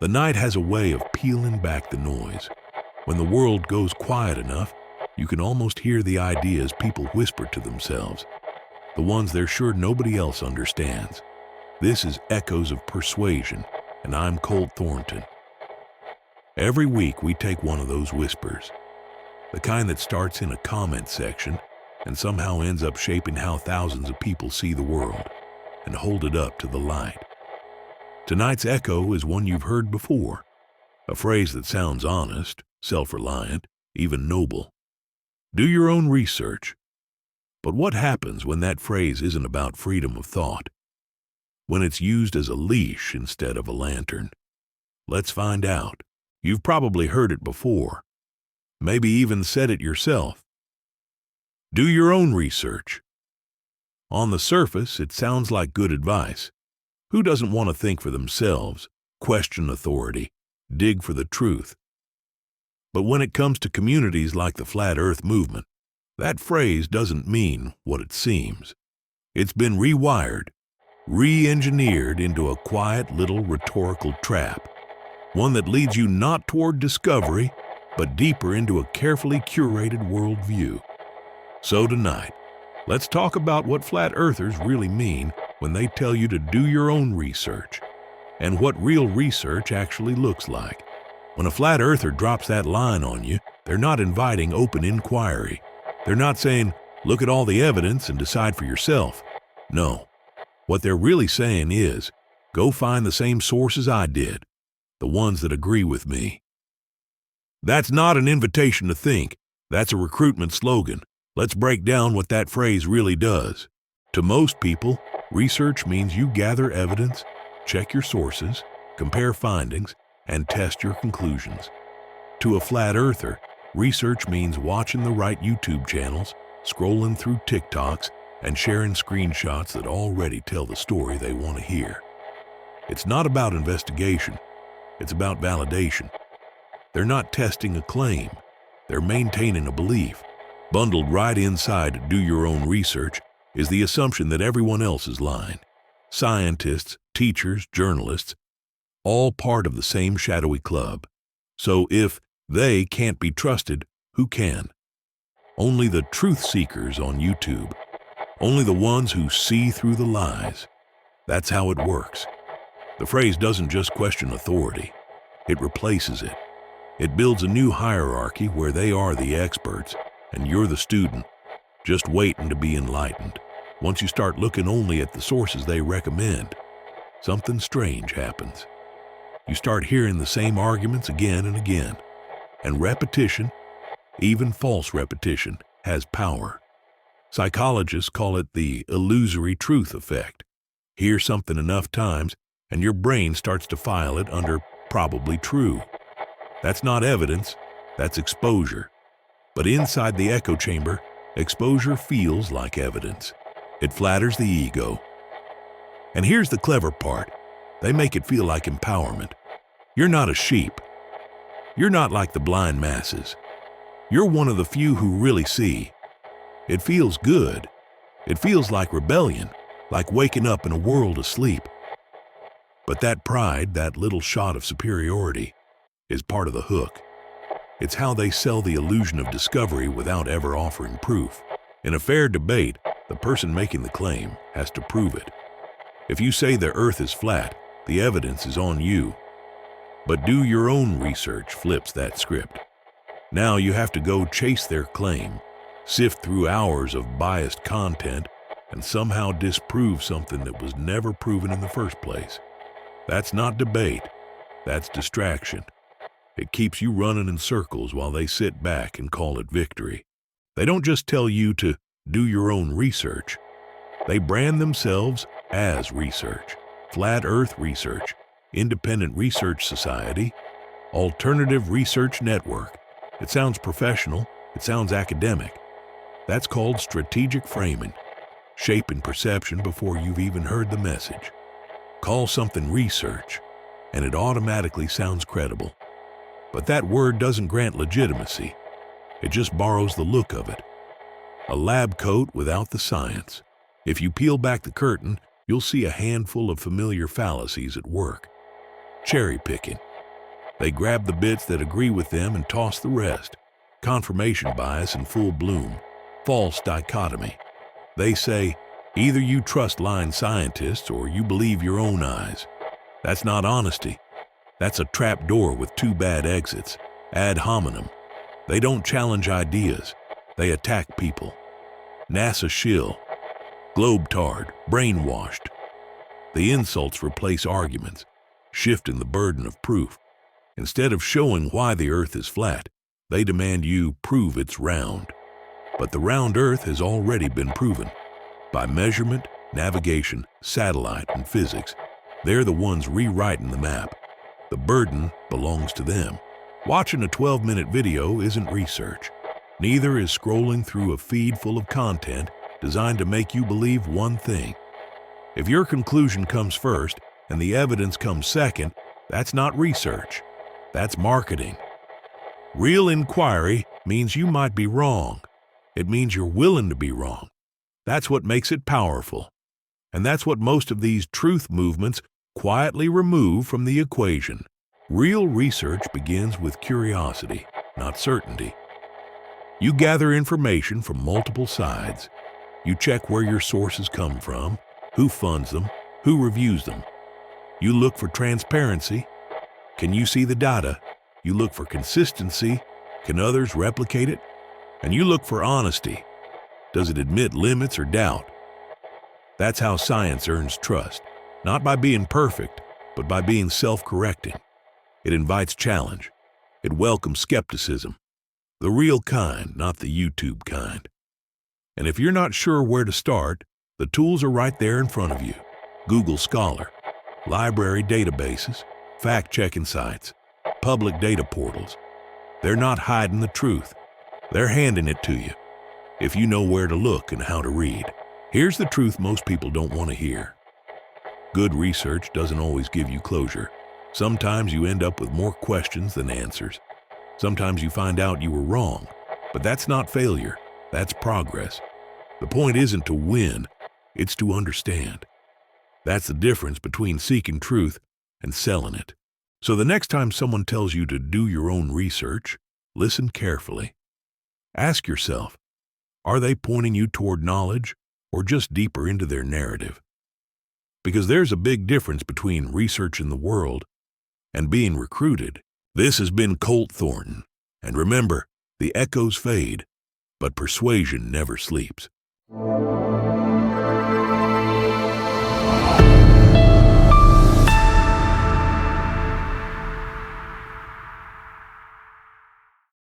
The night has a way of peeling back the noise. When the world goes quiet enough, you can almost hear the ideas people whisper to themselves, the ones they're sure nobody else understands. This is Echoes of Persuasion, and I'm Colt Thornton. Every week we take one of those whispers, the kind that starts in a comment section and somehow ends up shaping how thousands of people see the world, and hold it up to the light. Tonight's echo is one you've heard before, a phrase that sounds honest, self-reliant, even noble. Do your own research. But what happens when that phrase isn't about freedom of thought? When it's used as a leash instead of a lantern? Let's find out. You've probably heard it before, maybe even said it yourself. Do your own research. On the surface, it sounds like good advice. Who doesn't want to think for themselves, question authority, dig for the truth? But when it comes to communities like the Flat Earth movement, that phrase doesn't mean what it seems. It's been rewired, re-engineered into a quiet little rhetorical trap, one that leads you not toward discovery, but deeper into a carefully curated worldview. So tonight, let's talk about what flat earthers really mean when they tell you to do your own research, and what real research actually looks like. When a flat earther drops that line on you, they're not inviting open inquiry. They're not saying, look at all the evidence and decide for yourself. No, what they're really saying is, go find the same sources I did, the ones that agree with me. That's not an invitation to think. That's a recruitment slogan. Let's break down what that phrase really does. To most people, research means you gather evidence, check your sources, compare findings, and test your conclusions. To a flat earther, research means watching the right YouTube channels, scrolling through TikToks, and sharing screenshots that already tell the story they want to hear. It's not about investigation. It's about validation. They're not testing a claim. They're maintaining a belief. Bundled right inside do your own research is the assumption that everyone else is lying. Scientists, teachers, journalists, all part of the same shadowy club. So if they can't be trusted, who can? Only the truth seekers on YouTube. Only the ones who see through the lies. That's how it works. The phrase doesn't just question authority. It replaces it. It builds a new hierarchy where they are the experts and you're the student, just waiting to be enlightened. Once you start looking only at the sources they recommend, something strange happens. You start hearing the same arguments again and again. And repetition, even false repetition, has power. Psychologists call it the illusory truth effect. Hear something enough times, and your brain starts to file it under probably true. That's not evidence, that's exposure. But inside the echo chamber, exposure feels like evidence. It flatters the ego. And here's the clever part. They make it feel like empowerment. You're not a sheep. You're not like the blind masses. You're one of the few who really see. It feels good. It feels like rebellion, like waking up in a world asleep. But that pride, that little shot of superiority, is part of the hook. It's how they sell the illusion of discovery without ever offering proof. In a fair debate, the person making the claim has to prove it. If you say the earth is flat, the evidence is on you. But do your own research flips that script. Now you have to go chase their claim, sift through hours of biased content, and somehow disprove something that was never proven in the first place. That's not debate, that's distraction. It keeps you running in circles while they sit back and call it victory. They don't just tell you to do your own research. They brand themselves as research, Flat Earth Research, Independent Research Society, Alternative Research Network. It sounds professional, it sounds academic. That's called strategic framing, shaping perception before you've even heard the message. Call something research, and it automatically sounds credible. But that word doesn't grant legitimacy. It just borrows the look of it. A lab coat without the science. If you peel back the curtain, you'll see a handful of familiar fallacies at work. Cherry picking, They grab the bits that agree with them and toss the rest. Confirmation bias in full bloom. False dichotomy. They say, either you trust lying scientists or you believe your own eyes. That's not honesty. That's a trap door with two bad exits. Ad hominem. They don't challenge ideas. They attack people. NASA shill. Globetard. Brainwashed. The insults replace arguments, shifting the burden of proof. Instead of showing why the Earth is flat, they demand you prove it's round. But the round Earth has already been proven. By measurement, navigation, satellite, and physics, they're the ones rewriting the map. The burden belongs to them. Watching a 12-minute video isn't research. Neither is scrolling through a feed full of content designed to make you believe one thing. If your conclusion comes first and the evidence comes second, that's not research. That's marketing. Real inquiry means you might be wrong. It means you're willing to be wrong. That's what makes it powerful. And that's what most of these truth movements quietly remove from the equation. Real research begins with curiosity, not certainty. You gather information from multiple sides. You check where your sources come from, who funds them, who reviews them. You look for transparency. Can you see the data? You look for consistency. Can others replicate it? And you look for honesty. Does it admit limits or doubt? That's how science earns trust, not by being perfect, but by being self-correcting. It invites challenge. It welcomes skepticism. The real kind, not the YouTube kind. And if you're not sure where to start, the tools are right there in front of you. Google Scholar, library databases, fact-checking sites, public data portals. They're not hiding the truth. They're handing it to you, if you know where to look and how to read. Here's the truth most people don't want to hear. Good research doesn't always give you closure. Sometimes you end up with more questions than answers. Sometimes you find out you were wrong, but that's not failure. That's progress. The point isn't to win, it's to understand. That's the difference between seeking truth and selling it. So the next time someone tells you to do your own research, listen carefully. Ask yourself, are they pointing you toward knowledge or just deeper into their narrative? Because there's a big difference between researching the world and being recruited. This has been Colt Thornton. And remember, the echoes fade, but persuasion never sleeps.